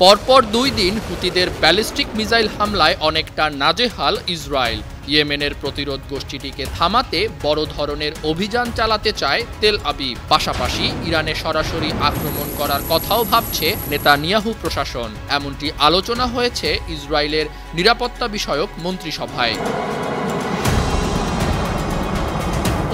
পরপর ২ দিন হুতিদের ballistic missile হামলায় অনেকটা নাজেহাল ইসরায়েল। ইয়েমেনের প্রতিরোধ গোষ্ঠীটিকে থামাতে বড় ধরনের অভিযান চালাতে চায় তেল আবিব। পাশাপাশি ইরানে সরাসরি আক্রমণ করার কথাও ভাবছে নেতানিয়াহু প্রশাসন। এমনটি আলোচনা হয়েছে ইসরায়েলের নিরাপত্তা বিষয়ক মন্ত্রিসভায়।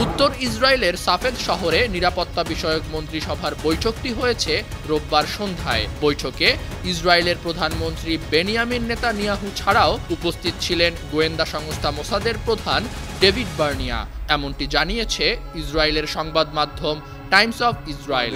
উত্তর ইসরায়েলের সাফেদ শহরে নিরাপত্তা বিষয়ক মন্ত্রিসভার বৈঠকটি হয়েছে রোববার সন্ধ্যায়। বৈঠকে ইসরায়েলের প্রধানমন্ত্রী বেনিয়ামিন নেতানিয়াহু ছাড়াও উপস্থিত ছিলেন গোয়েন্দা সংস্থা মোসাদের প্রধান ডেভিড বার্নিয়া। এমনটি জানিয়েছে ইসরায়েলের সংবাদ মাধ্যম টাইমস অফ ইসরায়েল।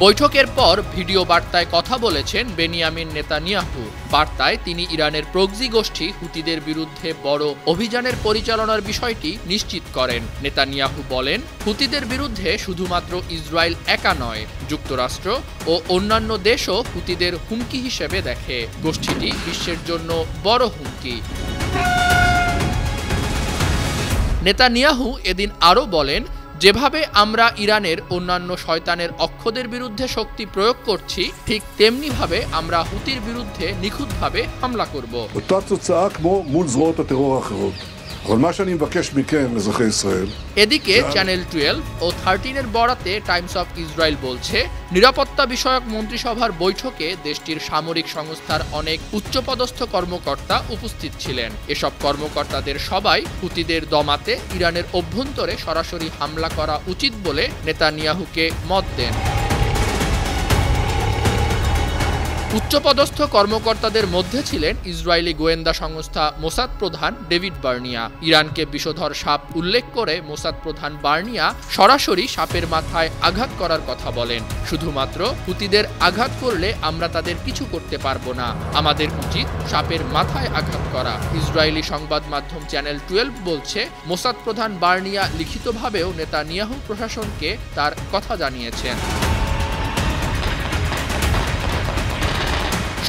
বৈঠকের পর ভিডিও বার্তায় কথা বলেছেন বেনিয়ামিন নেতানিয়াহু। বার্তায় তিনি ইরানের প্রক্সি গোষ্ঠী হুতিদের বিরুদ্ধে বড় অভিযানের পরিচালনার বিষয়টি নিশ্চিত করেন। নেতানিয়াহু বলেন, হুতিদের বিরুদ্ধে শুধুমাত্র ইসরায়েল একা নয়, যুক্তরাষ্ট্র ও অন্যান্য দেশও হুতিদের হুমকি হিসেবে দেখে। গোষ্ঠীটি বিশ্বের জন্য বড় হুমকি। নেতানিয়াহু এদিন আরও বলেন, যেভাবে আমরা ইরানের অন্যান্য শয়তানের অক্ষদের বিরুদ্ধে শক্তি প্রয়োগ করছি, ঠিক তেমনিভাবে আমরা হুতির বিরুদ্ধে নিখুঁতভাবে হামলা করব। এদিকে চ্যানেল 12 ও 13-এর বরাতে টাইমস অফ ইসরায়েল বলছে, নিরাপত্তা বিষয়ক মন্ত্রিসভার বৈঠকে দেশটির সামরিক সংস্থার অনেক উচ্চপদস্থ কর্মকর্তা উপস্থিত ছিলেন। এসব কর্মকর্তাদের সবাই হুতিদের দমাতে ইরানের অভ্যন্তরে সরাসরি হামলা করা উচিত বলে নেতানিয়াহুকে মত দেন। উচ্চপদস্থ কর্মকর্তাদের মধ্যে ছিলেন ইসরায়েলি গোয়েন্দা সংস্থা মোসাদ প্রধান ডেভিড বার্নিয়া। ইরানকে বিষধর সাপ উল্লেখ করে মোসাদ প্রধান বার্নিয়া সরাসরি সাপের মাথায় আঘাত করার কথা বলেন। শুধুমাত্র হুতিদের আঘাত করলে আমরা তাদের কিছু করতে পারবো না, আমাদের উচিত সাপের মাথায় আঘাত করা। ইসরায়েলি সংবাদ মাধ্যম চ্যানেল 12 বলছে, মোসাদ প্রধান বার্নিয়া লিখিতভাবেও নেতানিয়াহু প্রশাসনকে তার কথা জানিয়েছেন।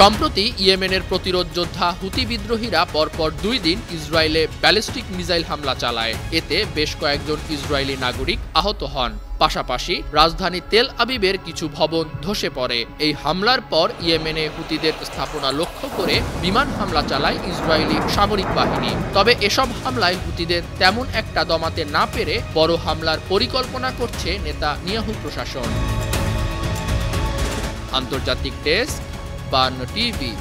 সম্প্রতি ইয়েমেনের প্রতিরোধ যোদ্ধা হুতি বিদ্রোহীরা পরপর ২ দিন ইসরায়েলে ব্যালিস্টিক মিসাইল হামলা চালায়। এতে বেশ কয়েকজন ইসরায়েলি নাগরিক আহত হন। পাশাপাশি রাজধানী তেল আবিবের কিছু ভবন ধসে পড়ে। এই হামলার পর ইয়েমেনে হুতিদের স্থাপনা লক্ষ্য করে বিমান হামলা চালায় ইসরায়েলি সামরিক বাহিনী। তবে এসব হামলায় হুতিদের তেমন একটা দমাতে না পেরে বড় হামলার পরিকল্পনা করছে নেতানিয়াহু প্রশাসন। আন্তর্জাতিক ডেস্ক, 52 টিভি।